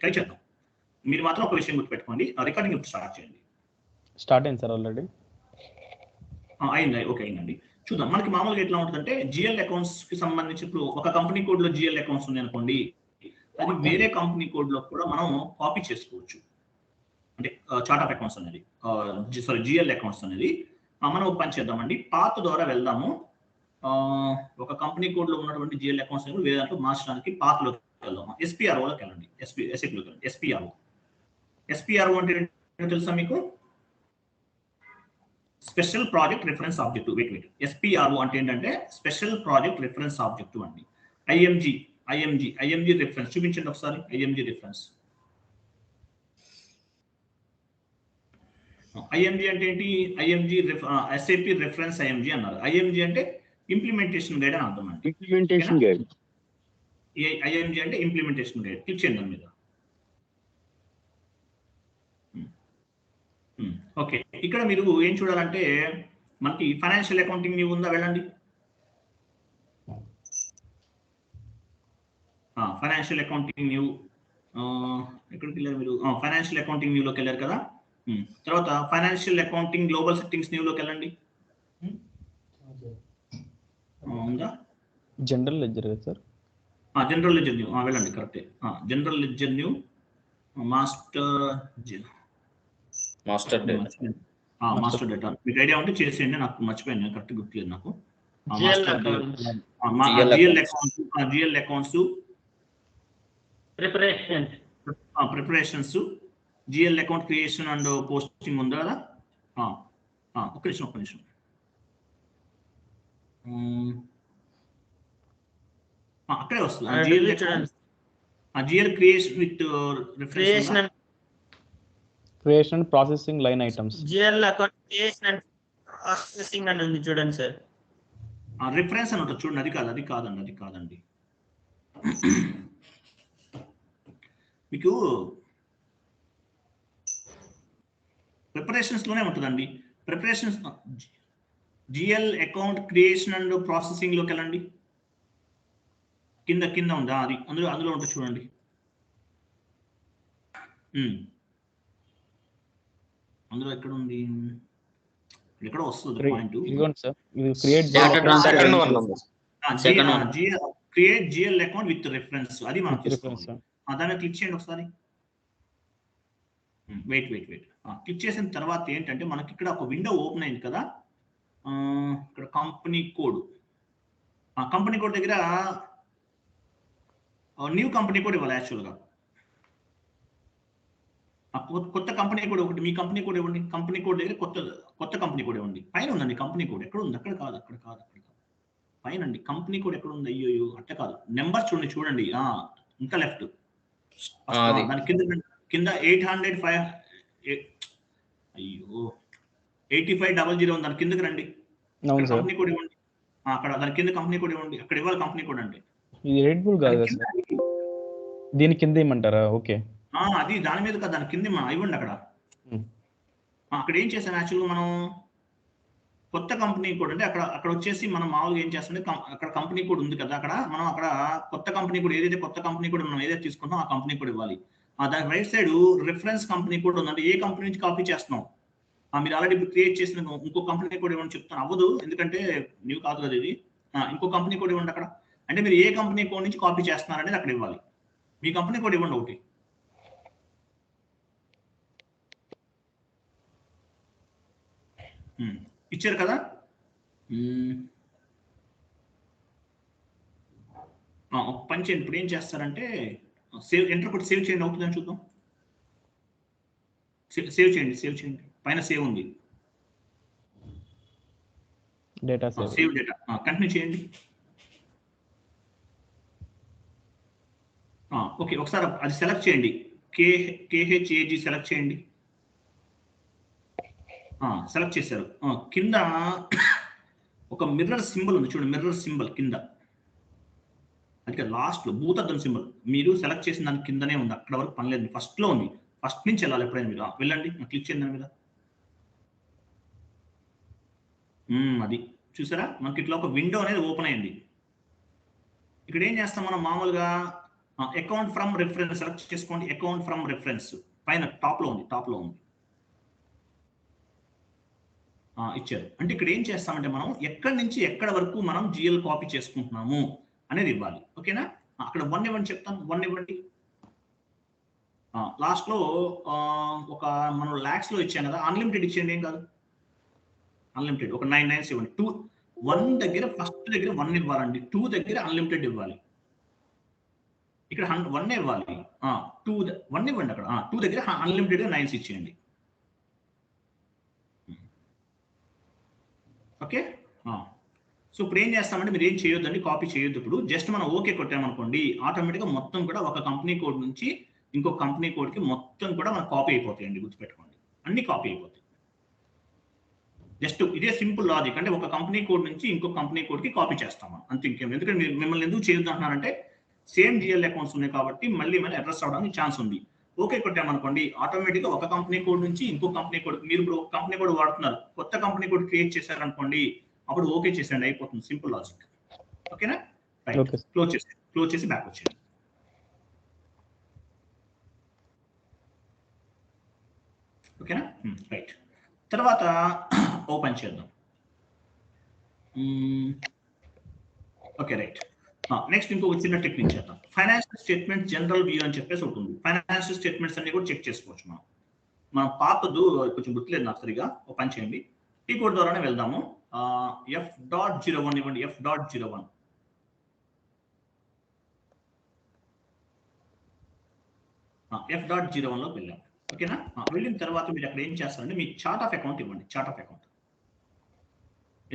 Try చేద్దాం. మీరు మాత్రం ఒక విషయం గుర్తుపెట్టుకోండి, రికార్డింగ్ ఇప్పుడు స్టార్ట్ చేయండి. స్టార్ట్ అయింది సార్ ఆల్రెడీ. అయింది, ఓకే అయిందండి. చూద్దాం. మనకి మామూలుగా ఎట్లా ఉంటుందంటే జిఎల్ అకౌంట్స్ కి సంబంధించి ఇప్పుడు ఒక కంపెనీ కోడ్ లో జిఎల్ అకౌంట్స్ ఉంది అనుకోండి, అది వేరే కంపెనీ కోడ్ లో కూడా మనం కాపీ చేసుకోవచ్చు. అంటే చార్ట్ ఆఫ్ అకౌంట్స్ అనేది సారీ జిఎల్ అకౌంట్స్ అనేది మనం ఒక పని చేద్దామండి. పాత్ ద్వారా వెళ్దాము. ఒక కంపెనీ కోడ్ లో ఉన్నటువంటి జిఎల్ అకౌంట్స్ వేరే దాంట్లో మార్చడానికి పాత్ లోకి వెళ్దాం. ఎస్పీఆర్ఓలోకి వెళ్ళండి. ఎస్ఏపీలోకి వెళ్ళండి. ఎస్పీఆర్ఓ అంటే తెలుసా మీకు? Special project reference objective. Wait SPRO అంటే ఏంటంటే స్పెషల్ ప్రాజెక్ట్ రిఫరెన్స్ ఆబ్జెక్టివ్ అండి. ఐఎంజీ రిఫరెన్స్ చూపించండి ఒకసారి. IMG reference. ఐఎంజీ అంటే ఏంటి? ఐఎంజీ ఎస్ఏపీ రిఫరెన్స్ ఐఎంజీ అన్నారు. ఐఎంజీ అంటే ఇంప్లిమెంటేషన్ గైడ్ అని అర్థం అండి. Implementation guide. ఐఎంజీ అంటే ఇంప్లిమెంటేషన్ గైడ్. క్లిక్ చేయండి దాని మీద. ఓకే, ఇక్కడ మీరు ఏం చూడాలంటే మనకి ఫైనాన్షియల్ అకౌంటింగ్ న్యూ ఉందా? వెళ్ళండి. ఫైనాన్షియల్ అకౌంటింగ్ న్యూ ఎక్కడికి వెళ్ళారు మీరు? ఫైనాన్షియల్ అకౌంటింగ్ న్యూలోకి వెళ్ళారు కదా. తర్వాత ఫైనాన్షియల్ అకౌంటింగ్ గ్లోబల్ సెట్టింగ్స్ న్యూలోకి వెళ్ళండి. ఉందా? జనరల్ లెడ్జర్ కదా సార్? జనరల్ లెడ్జర్ న్యూ వెళ్ళండి. కరెక్టే. General ledger new master data. మీకు ఐడియా ఉంటే చేసేయండి, నాకు మర్చిపోయాను, కరెక్ట్ గుర్తులేదు నాకు. GL accounts preparations GL account creation and posting ఉందా కదా? ఒక్క నిమిషం. అక్కడే వస్తుంది. GL creation with creation and processing line items. GL account creation and processing అని ఉంది చూడండి సార్. రిఫరెన్స్ అని ఉంటుంది చూడండి. అది కాదండి. మీకు ప్రిపరేషన్స్ లోనే ఉంటుందండి. Preparations GL account creation and processing లోకి వెళ్ళండి. కింద ఉందా? అది అందులో ఉంటుంది చూడండి. అందులో ఎక్కడ ఉంది? ఎక్కడ వస్తుంది point? Create GL account with reference. అది మనం తీసుకోవాలి. దాన్ని క్లిక్ చేయండి ఒకసారి. వెయిట్ క్లిక్ చేసిన తర్వాత ఏంటంటే మనకి ఇక్కడ ఒక విండో ఓపెన్ అయింది కదా. ఇక్కడ కంపెనీ కోడ్ దగ్గర న్యూ కంపెనీ కోడ్ ఇవ్వాలి. యాక్చువల్గా కొత్త కంపెనీ కోడ్ ఒకటి, మీ కంపెనీ కోడ్ ఇవ్వండి. కంపెనీ కోడ్ దగ్గర కొత్త కంపెనీ కోడ్ ఇవ్వండి. పైన ఉందండి కంపెనీ కోడ్. ఎక్కడ ఉంది? అక్కడ కాదు. పైన అండి కంపెనీ కోడ్ ఎక్కడ ఉంది? అయ్యో అట్ట కాదు. నెంబర్ చూడండి. ఇంకా లెఫ్ట్. దాని కింద 805 అయ్యో 8500 ఉంది. దాని కిందకి రండి. కంపెనీ కోడ్ ఇవ్వండి. అక్కడ దాని కింద కంపెనీ కోడ్ ఇవ్వండి. అక్కడ ఇవ్వాలి కంపెనీ కోడ్ అంటే. ఇది రెడ్ బుల్ కాదు సార్, దీని కింద ఇవ్వమంటారా? ఓకే, అది దాని మీద కదా, దాని కింద ఇవ్వండి. అక్కడ ఏం చేసాం యాక్చువల్గా మనం కొత్త కంపెనీ కోడ్ అంటే అక్కడ వచ్చేసి మనం మామూలుగా ఏం చేస్తుంటే అక్కడ కంపెనీ కోడ్ ఉంది కదా, మనం అక్కడ కొత్త కంపెనీ కోడ్ ఏదైతే కొత్త కంపెనీ కోడ్ మనం ఏదైతే తీసుకుంటామో ఆ కంపెనీ కోడ్ ఇవ్వాలి. దాని right side reference company code ఉందంటే ఏ కంపెనీ నుంచి కాపీ చేస్తున్నాం. మీరు ఆల్రెడీ క్రియేట్ చేసిన ఇంకో కంపెనీ కోడ్ ఇవ్వని చెప్తాను. అవ్వదు, ఎందుకంటే న్యూ కాదు కదా ఇది. ఇంకో కంపెనీ కోడ్ ఇవ్వండి అక్కడ. అంటే మీరు ఏ కంపెనీ కోడ్ నుంచి కాపీ చేస్తున్నారనేది అక్కడ ఇవ్వాలి. మీ కంపెనీ కోడ్ ఇవ్వండి ఒకటి. ఇచ్చారు కదా. ఒక పని చేయండి. ఇప్పుడు ఏం చేస్తారంటే ఎంటర్ కొట్టి సేవ్ చేయండి. అవుతుందని చూద్దాం. సేవ్ చేయండి. పైన సేవ్ ఉంది. సేవ్ డేటా కంటిన్యూ చేయండి. ఓకే, ఒకసారి అది సెలెక్ట్ చేయండి. KHAG సెలెక్ట్ చేయండి. సెలెక్ట్ చేశారు. కింద ఒక మిర్రర్ సింబల్ ఉంది చూడండి. మిర్రర్ సింబల్ కింద, అంటే లాస్ట్ లో భూతద్దం సింబల్ మీరు సెలెక్ట్ చేసిన దాని కిందనే ఉంది. అక్కడ వరకు పని లేదు, ఫస్ట్ లో ఉంది. ఫస్ట్ నుంచి వెళ్ళాలి. ఎప్పుడైనా మీరు వెళ్ళండి, క్లిక్ చేయండి దాని మీద. అది చూసారా, మనకి ఇట్లా ఒక విండో అనేది ఓపెన్ అయింది. ఇక్కడ ఏం చేస్తాం మనం మామూలుగా అకౌంట్ ఫ్రమ్ రిఫరెన్స్ సెలెక్ట్ చేసుకోండి. అకౌంట్ ఫ్రమ్ రిఫరెన్స్ పైన టాప్ లో ఉంది. ఇచ్చారు. అంటే ఇక్కడ ఏం చేస్తామంటే మనం ఎక్కడి నుంచి ఎక్కడ వరకు మనం జిఎల్ కాపీ చేసుకుంటున్నాము అనేది ఇవ్వాలి. ఓకేనా? అక్కడ 1 ఇవ్వండి చెప్తాను. 1 ఇవ్వండి. లాస్ట్ లో ఒక మనం లాక్స్ లో ఇచ్చాం కదా, అన్లిమిటెడ్ ఇచ్చేయండి, ఏం కాదు. అన్లిమిటెడ్ ఒక 9 9 ఇవ్వండి. 1 దగ్గర ఫస్ట్ దగ్గర 1 ఇవ్వాలండి. 2 దగ్గర అన్లిమిటెడ్ ఇవ్వాలి. ఇక్కడ 1 ఇవ్వాలి. 1 ఇవ్వండి అక్కడ. 2 దగ్గర అన్లిమిటెడ్ గా 9 ఇచ్చేయండి. ఓకే. సో ఇప్పుడు ఏం చేస్తామంటే మీరు ఏం చేయొద్దండి, కాపీ చేయొద్దు. ఇప్పుడు జస్ట్ మనం ఓకే కొట్టామనుకోండి, ఆటోమేటిక్గా మొత్తం కూడా ఒక కంపెనీ కోడ్ నుంచి ఇంకో కంపెనీ కోడ్కి మొత్తం కూడా మనకు కాపీ అయిపోతాయండి. గుర్తుపెట్టుకోండి, అన్ని కాపీ అయిపోతాయి. జస్ట్ ఇదే సింపుల్ లాజిక్. అంటే ఒక కంపెనీ కోడ్ నుంచి ఇంకో కంపెనీ కోడ్కి కాపీ చేస్తాం అంతే, ఇంకేం. ఎందుకంటే మిమ్మల్ని ఎందుకు చేయొద్దు అంటున్నారంటే సేమ్ జిఎల్ అకౌంట్స్ ఉన్నాయి కాబట్టి మళ్ళీ అడ్రస్ అవడానికి ఛాన్స్ ఉంది. ఓకే కొట్టామనుకోండి, ఆటోమేటిక్గా ఒక కంపెనీ కోడ్ నుంచి ఇంకో కంపెనీ కోడ్, మీరు ఇప్పుడు ఒక కంపెనీ కోడ్ వాడుతున్నారు, కొత్త కంపెనీ కోడ్ క్రియేట్ చేశారనుకోండి, అప్పుడు ఓకే చేసేయండి, అయిపోతుంది. Simple logic. ఓకేనా? రైట్. క్లోజ్ చేసి బ్యాక్ వచ్చేయండి. ఓకేనా? రైట్. తర్వాత ఓపెన్ చేద్దాం. Okay, right. నెక్స్ట్ ఇంకొక చిన్న టెక్నిక్ చేద్దాం. ఫైనాన్షియల్ స్టేట్మెంట్ జనరల్ వ్యూ అని చెప్పేసి ఉంటుంది. ఫైనాన్షియల్ స్టేట్మెంట్స్ అన్ని కూడా చెక్ చేసుకోవచ్చు మనం పాపదు కొంచెం గుర్తులేదు నాకు సరిగా. ఒక పని చేయండి, టీ కోడ్ ద్వారానే వెళ్దాము. F.01 ఇవ్వండి. F.01 లోకి వెళ్ళాం. ఓకేనా? వెళ్ళిన తర్వాత మీరు అక్కడ ఏం చేస్తారంటే మీ చార్ట్ ఆఫ్ అకౌంట్ ఇవ్వండి. చార్ట్ ఆఫ్ అకౌంట్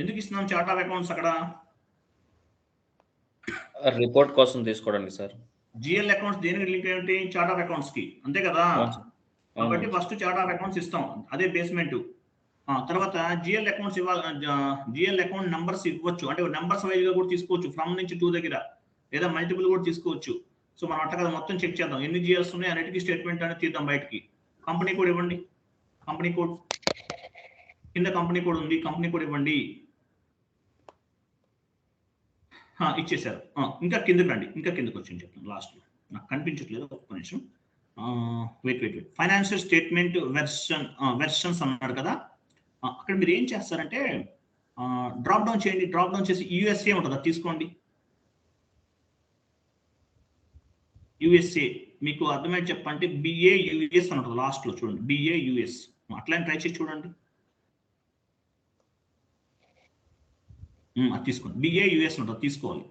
ఎందుకు ఇస్తున్నాం? చార్ట్ ఆఫ్ అకౌంట్స్ అక్కడ రిపోర్ట్ కోసం తీసుకోవడానికి సార్. జిఎల్ అకౌంట్స్ దేనికి లింక్ ఏంటి? చార్ట్ ఆఫ్ అకౌంట్స్ కి, అంతే కదా? కాబట్టి ఫస్ట్ చార్ట్ ఆఫ్ అకౌంట్స్ ఇస్తాం, అదే బేస్మెంట్. తర్వాత జిఎల్ అకౌంట్స్ ఇవ్వాలి. జిఎల్ అకౌంట్ నంబర్స్ ఇవ్వచ్చు, అంటే నెంబర్స్ వైజ్ గా కూడా తీసుకోవచ్చు. ఫ్రమ్ నుంచి 2 దగ్గర, లేదా మల్టిపుల్ కూడా తీసుకోవచ్చు. సో మనం అట్లా కదా మొత్తం చెక్ చేద్దాం, ఎన్ని జిఎల్స్ ఉన్నాయి అన్నిటికీ స్టేట్మెంట్ అనేది తీద్దాం బయటికి. కంపెనీ కోడ్ ఇవ్వండి. కంపెనీ కోడ్ కింద కంపెనీ కోడ్ ఉంది, కంపెనీ కోడ్ ఇవ్వండి. ఇచ్చేసారు. ఇంకా కిందకి రండి, ఇంకా కిందకి వచ్చి చెప్తాను. లాస్ట్ లో నాకు కనిపించట్లేదు, ఒక్క నిమిషం. వెయిట్. ఫైనాన్షియల్ స్టేట్మెంట్ వెర్షన్స్ అన్నాడు కదా, అక్కడ మీరు ఏం చేస్తారంటే డ్రాప్ డౌన్ చేయండి. డ్రాప్ డౌన్ చేసి యూఎస్ఏ ఉంటుంది, అది తీసుకోండి. యూఎస్ఏ మీకు అర్థమైతే చెప్పంటే BAUS అని ఉంటుంది లాస్ట్ లో, చూడండి. BAUS అట్లా ట్రై చేసి చూడండి. అది తీసుకోండి. BAUS ఉంటుంది, తీసుకోవాలి.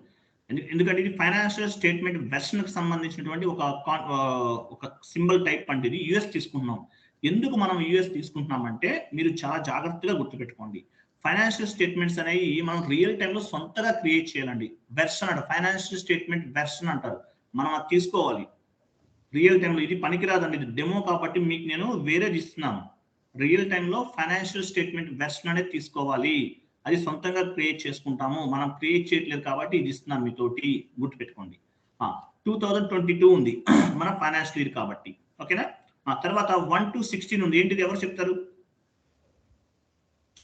ఎందుకంటే ఇది ఫైనాన్షియల్ స్టేట్మెంట్ వెర్షన్ కి సంబంధించినటువంటి ఒక సింబల్ టైప్ అంటే ఇది యూఎస్ తీసుకుంటున్నాం. ఎందుకు మనం యూఎస్ తీసుకుంటున్నామంటే మీరు చాలా జాగ్రత్తగా గుర్తుపెట్టుకోండి. ఫైనాన్షియల్ స్టేట్మెంట్స్ అనేవి మనం రియల్ టైంలో సొంతగా క్రియేట్ చేయాలండి. వెర్షన్ అంటారు, ఫైనాన్షియల్ స్టేట్మెంట్ వెర్షన్ అంటారు. మనం అది తీసుకోవాలి రియల్ టైంలో. ఇది పనికిరాదండి, ఇది డెమో కాబట్టి మీకు నేను వేరేది ఇస్తున్నాను. రియల్ టైంలో ఫైనాన్షియల్ స్టేట్మెంట్ వెర్షన్ అనేది తీసుకోవాలి. అది సొంతంగా క్రియేట్ చేసుకుంటాము, మనం క్రియేట్ చేయట్లేదు కాబట్టి ఇది ఇస్తున్నాను మీతోటి, గుర్తుపెట్టుకోండి. 2022 ఉంది మన ఫైనాన్షియల్ ఇయర్ కాబట్టి. ఓకేనా? తర్వాత 1 to 16 ఉంది. ఏంటిది? ఎవరు చెప్తారు?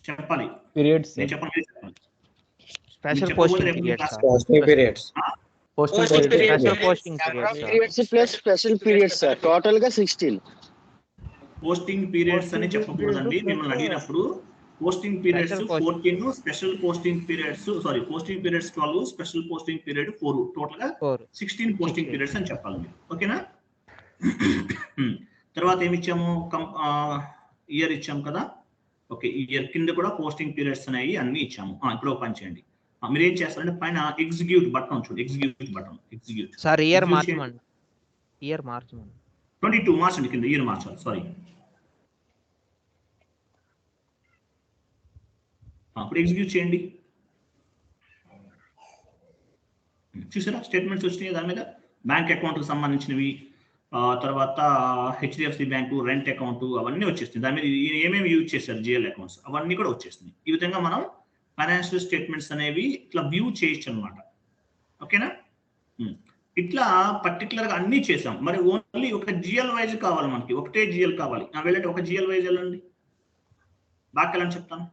చెప్పాలి. పీరియడ్స్. నేను చెప్పాలి. Special posting periods. Plus special periods sir. Total గా 16. పోస్టింగ్ పీరియడ్స్ అని చెప్పకూడదండి. మిమ్మల్ని అడిగినప్పుడు posting periods 14, special posting periods posting periods 12, special posting period 4, total గా 16 పోస్టింగ్ పీరియడ్స్ అని చెప్పాలి మీరు. ఓకేనా? తర్వాత ఏమి ఇచ్చాము? ఇయర్ ఇచ్చాము కదా. ఓకే, ఇయర్ కింద కూడా పోస్టింగ్ పీరియడ్స్ అనేవి అన్ని ఇచ్చాము. ఇప్పుడు ఓపెన్ చేయండి. మీరు ఏం చేస్తారంటే పైన ఎగ్జిక్యూట్ బటన్ చూడండి. ఎగ్జిక్యూట్ సార్ ఇయర్ మార్చమండి. 22 మార్చండి, కింద ఇయర్ మార్చాలి. సారీ, అప్పుడు ఎగ్జిక్యూట్ చేయండి. చూసారా స్టేట్మెంట్స్ వచ్చినాయి దాని మీద? బ్యాంక్ అకౌంట్కి సంబంధించినవి, తర్వాత HDFC బ్యాంకు రెంట్ అకౌంట్ అవన్నీ వచ్చేస్తున్నాయి. దాని మీద ఏమేమి యూజ్ చేశారు జిఎల్ అకౌంట్స్ అవన్నీ కూడా వచ్చేస్తున్నాయి. ఈ విధంగా మనం ఫైనాన్షియల్ స్టేట్మెంట్స్ అనేవి ఇట్లా వ్యూ చేయొచ్చు అనమాట. ఓకేనా? ఇట్లా పర్టికులర్ గా అన్ని చేసాం. మరి ఓన్లీ ఒక జిఎల్ వైజ్ కావాలి మనకి, ఒకటే జిఎల్ కావాలి. వెళ్ళండి, ఒక జిఎల్ వైజ్ వెళ్ళండి, బాగా వెళ్ళండి చెప్తాను.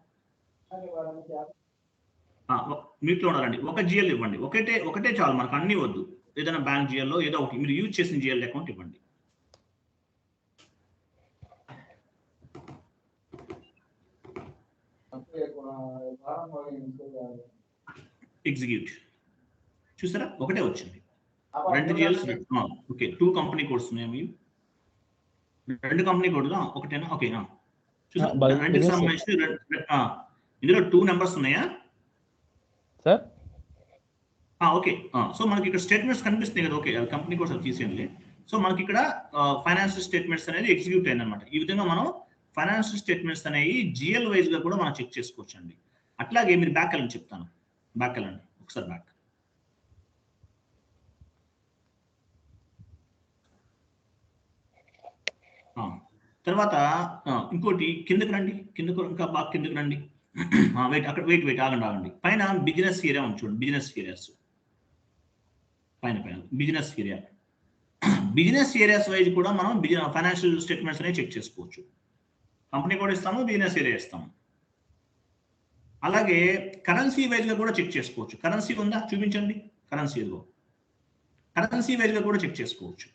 మీట్లో ఉండాలండి. ఒక జిఎల్ ఇవ్వండి, ఒకటే చాలు మనకు, అన్ని వద్దు. ఏదైనా బ్యాంక్ జిఎల్లో ఏదో ఒకటి మీరు యూజ్ చేసిన జిఎల్ అకౌంట్ ఇవ్వండి. ఎగ్జిక్యూట్ చూసారా, ఒకటే వచ్చింది. 2 జిఎల్స్. ఓకే, 2 కంపెనీ కోడ్స్ ఉన్నాయి. 2 కంపెనీ కోడ్ ఒకటేనా? ఓకే, చూసారా, 2కి సంబంధించి ఇందులో 2 నెంబర్స్ ఉన్నాయా సార్? ఓకే. సో మనకి ఇక్కడ స్టేట్మెంట్స్ కనిపిస్తున్నాయి కదా. ఓకే, కంపెనీ కోడ్స్ తీసేయండి. సో మనకి ఇక్కడ ఫైనాన్షియల్ స్టేట్మెంట్స్ అనేది ఎగ్జిక్యూట్ అయింది అనమాట. ఈ విధంగా మనం ఫైనాన్షియల్ స్టేట్మెంట్స్ అనేవి జిఎల్ వైజ్ గా కూడా మనం చెక్ చేసుకోవచ్చు అండి. అట్లాగే మీరు బ్యాక్ వెళ్ళండి, చెప్తాను. బ్యాక్ వెళ్ళండి ఒకసారి, బ్యాక్. తర్వాత ఇంకోటి కిందకి రండి, ఇంకా బాగా కిందకి రండి. అక్కడ వెయిట్ ఆగండి. పైన బిజినెస్ ఏరియా ఉంది చూడండి, బిజినెస్ ఏరియాస్ పైన business area. Business areas wise కూడా మనం ఫైనాన్షియల్ స్టేట్మెంట్స్ అనేవి చెక్ చేసుకోవచ్చు. కంపెనీ కూడా ఇస్తాము, బిజినెస్ ఏరియా ఇస్తాము. అలాగే కరెన్సీ వైజ్ గా కూడా చెక్ చేసుకోవచ్చు. కరెన్సీ ఉందా చూపించండి, కరెన్సీ వైజ్ గా కూడా చెక్ చేసుకోవచ్చు.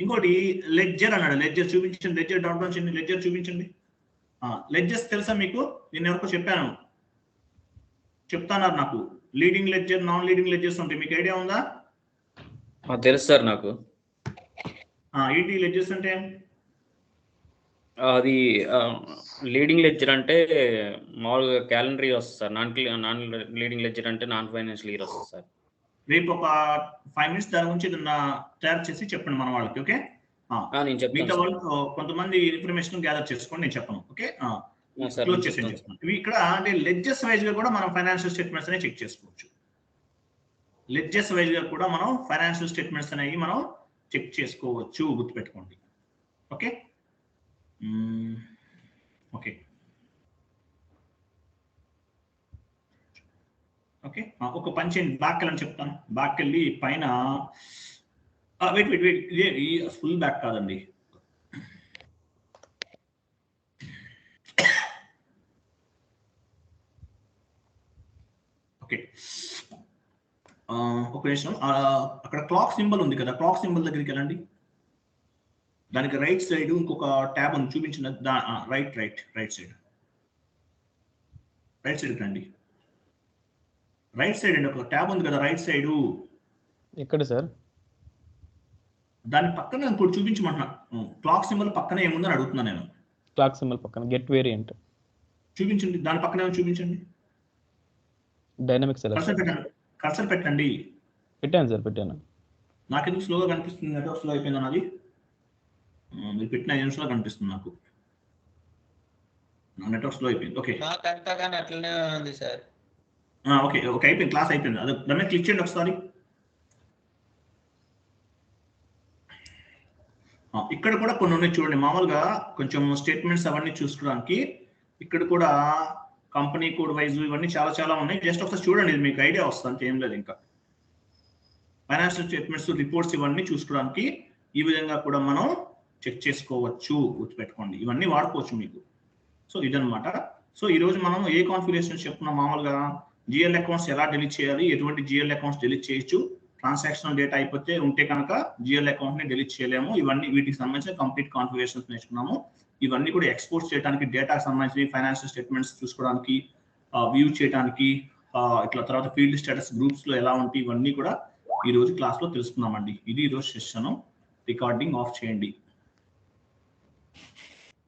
ఇంకోటి లెడ్జర్ అన్నాడు, లెడ్జర్ చూపించండి. లెడ్జర్ డౌట్ నుంచి లెడ్జర్ చూపించండి. లెడ్జర్స్ తెలుసా మీకు? నేను ఎవరికో చెప్తాన్నారు నాకు. Leading ledger, non leading ledgers ఉంటాయి, మీకు ఐడియా ఉందా? తెలుసు సార్ నాకు. ఏంటి లెడ్జర్స్ అంటే? అది లీడింగ్ లెడ్జర్ అంటే మామూలుగా క్యాలెండర్ ఇయర్ వస్తుంది సార్. నాన్ లీడింగ్ లెడ్జర్ అంటే నాన్ ఫైనాన్షియల్ ఇయర్ వస్తుంది సార్. రేపు ఒక 5 మినిట్స్ దాని గురించి తయారు చేసి చెప్పండి మన వాళ్ళకి. ఓకే, నేను చెప్తాను. మిగతా వాళ్ళు కొంతమంది ఇన్ఫర్మేషన్ గ్యాదర్ చేసుకోండి, నేను చెప్పను. ఓకే, క్లోజ్ చేసి చెప్తాను. ఇవి ఇక్కడ అంటే లెడ్జెస్ వైజ్ గా కూడా మనం ఫైనాన్షియల్ స్టేట్మెంట్స్ అనేవి చెక్ చేసుకోవచ్చు. లెడ్జెస్ వైజ్ గా కూడా మనం ఫైనాన్షియల్ స్టేట్మెంట్స్ అనేవి మనం చెక్ చేసుకోవచ్చు, గుర్తుపెట్టుకోండి. ఓకే ఓకే ఓకే ఒక పని చేయండి, బ్యాక్ వెళ్ళని చెప్తాను. బ్యాక్ వెళ్ళి పైన వెయిట్ ఫుల్ బ్యాక్ కాదండి. ఓకే, ఒక నిమిషం. అక్కడ క్లాక్ సింబల్ ఉంది కదా, క్లాక్ సింబల్ దగ్గరికి వెళ్ళండి. దానికి రైట్ సైడ్ ఇంకొక ట్యాబ్ ఉంది, చూపించిన రైట్ సైడ్ రండి. రైట్ సైడ్ అండి ఒక ట్యాబ్ ఉంది కదా, రైట్ సైడ్. ఎక్కడ సార్? దాని పక్కన ఇంకోటి చూపించమంటున్నా. క్లాక్ సింబల్ పక్కన ఏముందని అడుగుతున్నా నేను. క్లాక్ సింబల్ పక్కన గెట్ వేరియంట్ చూపించండి. దాని పక్కన చూపించండి. డైనమిక్ సెలెక్షన్ కర్సర్ పెట్టండి. పెట్టాను సార్, పెట్టాను. నాకెందుకు స్లోగా కనిపిస్తుంది? నెట్వర్క్ స్లో అయిపోయింది అన్నది. మీరు పెట్టిన 5 నిమిషాలు కనిపిస్తుంది నాకు. నెట్వర్క్ స్లో అయిపోయింది. ఓకే, అట్లనే ఉంది సార్. ఓకే అయిపోయింది, క్లాస్ అయిపోయింది. అది దాని మీద క్లిక్ చేయండి ఒకసారి. ఇక్కడ కూడా కొన్ని ఉన్నాయి చూడండి. మామూలుగా కొంచెం స్టేట్మెంట్స్ అవన్నీ చూసుకోవడానికి ఇక్కడ కూడా కంపెనీ కోడ్ వైజ్ ఇవన్నీ చాలా ఉన్నాయి. జస్ట్ ఒకసారి చూడండి, ఇది మీకు ఐడియా వస్తుంది, ఏం లేదు. ఇంకా ఫైనాన్షియల్ స్టేట్మెంట్స్, రిపోర్ట్స్ ఇవన్నీ చూసుకోవడానికి ఈ విధంగా కూడా మనం చెక్ చేసుకోవచ్చు, గుర్తుపెట్టుకోండి. ఇవన్నీ వాడుకోవచ్చు మీకు. సో ఇదనమాట. సో ఈ రోజు మనం ఏ కాన్ఫిగరేషన్స్ చెప్పుకున్నాం. మామూలుగా జిఎల్ అకౌంట్స్ ఎలా డిలీట్ చేయాలి, ఎటువంటి జిఎల్ అకౌంట్స్ డిలీట్ చేయొచ్చు, ట్రాన్సాక్షనల్ డేటా అయిపోతే ఉంటే కనుక జిఎల్ అకౌంట్ ని డిలీట్ చేయలేము. ఇవన్నీ వీటికి సంబంధించిన కంప్లీట్ కాన్ఫిగరేషన్స్ నేర్చుకున్నాము. ఇవన్నీ కూడా ఎక్స్పోర్ట్ చేయడానికి, డేటాకి సంబంధించి ఫైనాన్షియల్ స్టేట్మెంట్స్ చూసుకోవడానికి, వ్యూ చేయడానికి, ఇట్లా తర్వాత ఫీల్డ్ స్టేటస్ గ్రూప్స్ లో ఎలా ఉంటాయి, ఇవన్నీ కూడా ఈ రోజు క్లాస్ లో తెలుసుకున్నామండి. ఇది ఈ రోజు సెషన్. రికార్డింగ్ ఆఫ్ చేయండి.